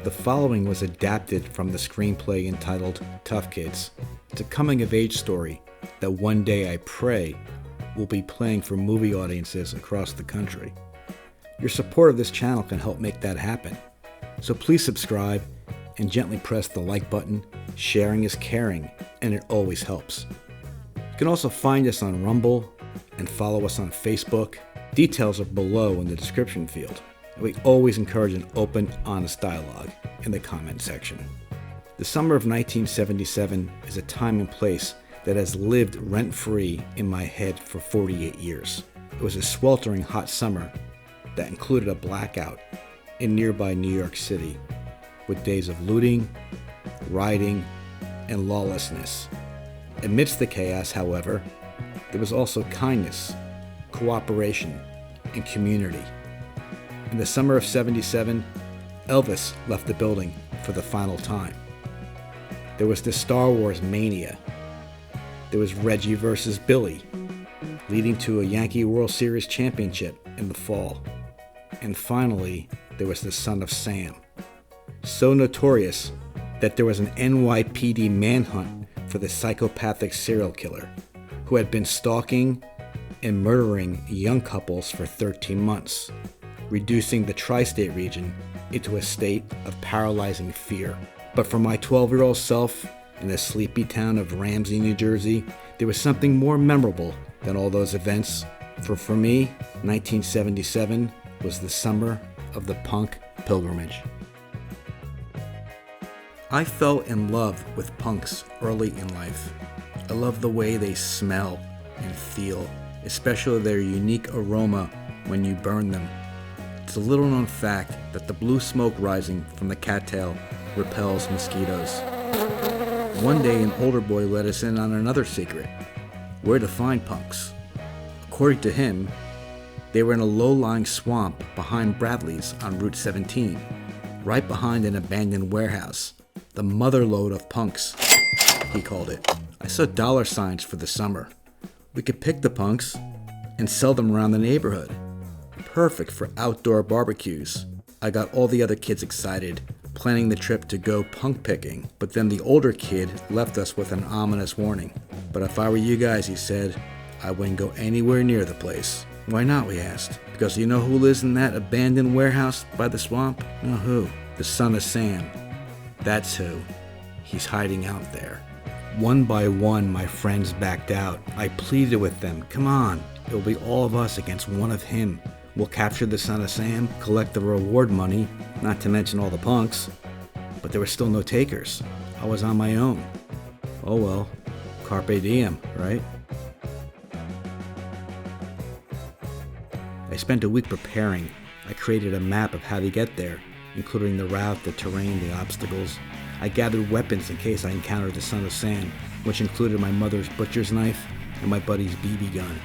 The following was adapted from the screenplay entitled Tough Kids. It's a coming-of-age story that one day I pray will be playing for movie audiences across the country. Your support of this channel can help make that happen. So please subscribe and gently press the like button. Sharing is caring, and it always helps. You can also find us on Rumble and follow us on Facebook. Details are below in the description field. We always encourage an open, honest dialogue in the comment section. The summer of 1977 is a time and place that has lived rent-free in my head for 48 years. It was a sweltering hot summer that included a blackout in nearby New York City, with days of looting, rioting, and lawlessness. Amidst the chaos, however, there was also kindness, cooperation, and community. In the summer of '77, Elvis left the building for the final time. There was the Star Wars mania. There was Reggie versus Billy, leading to a Yankee World Series championship in the fall. And finally, there was the Son of Sam, so notorious that there was an NYPD manhunt for the psychopathic serial killer who had been stalking and murdering young couples for 13 months, reducing the tri-state region into a state of paralyzing fear. But for my 12-year-old self in the sleepy town of Ramsey, New Jersey, there was something more memorable than all those events. For me, 1977 was the summer of the punk pilgrimage. I fell in love with punks early in life. I love the way they smell and feel, especially their unique aroma when you burn them. It's a little known fact that the blue smoke rising from the cattail repels mosquitoes. One day an older boy let us in on another secret: where to find punks. According to him, they were in a low-lying swamp behind Bradley's on Route 17, right behind an abandoned warehouse. The motherlode of punks, he called it. I saw dollar signs for the summer. We could pick the punks and sell them around the neighborhood. Perfect for outdoor barbecues. I got all the other kids excited, planning the trip to go punk picking. But then the older kid left us with an ominous warning. But if I were you guys, he said, I wouldn't go anywhere near the place. Why not, we asked. Because you know who lives in that abandoned warehouse by the swamp? No, who? The Son of Sam. That's who. He's hiding out there. One by one, my friends backed out. I pleaded with them, come on, it'll be all of us against one of him. We'll capture the Son of Sam, collect the reward money, not to mention all the punks. But there were still no takers. I was on my own. Oh well, carpe diem, right? I spent a week preparing. I created a map of how to get there, including the route, the terrain, the obstacles. I gathered weapons in case I encountered the Son of Sam, which included my mother's butcher's knife and my buddy's BB gun.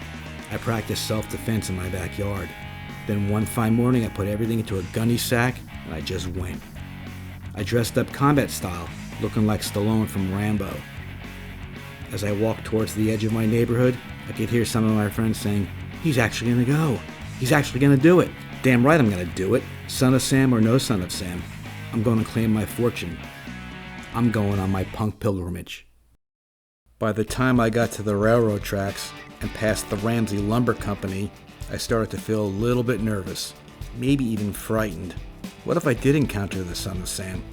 I practiced self-defense in my backyard. Then one fine morning, I put everything into a gunny sack, and I just went. I dressed up combat style, looking like Stallone from Rambo. As I walked towards the edge of my neighborhood, I could hear some of my friends saying, he's actually gonna go. He's actually gonna do it. Damn right I'm gonna do it. Son of Sam or no Son of Sam, I'm gonna claim my fortune. I'm going on my punk pilgrimage. By the time I got to the railroad tracks and past the Ramsey Lumber Company, I started to feel a little bit nervous, maybe even frightened. What if I did encounter the Son of Sam?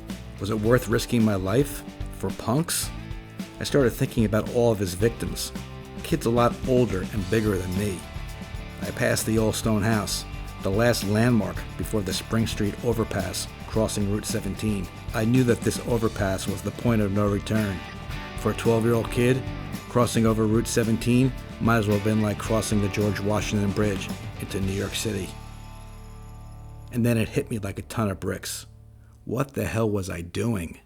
Was it worth risking my life for punks? I started thinking about all of his victims, kids a lot older and bigger than me. I passed the old stone house, the last landmark before the Spring Street overpass crossing Route 17. I knew that this overpass was the point of no return. For a 12-year-old kid, crossing over Route 17 might as well have been like crossing the George Washington Bridge into New York City. And then it hit me like a ton of bricks. What the hell was I doing?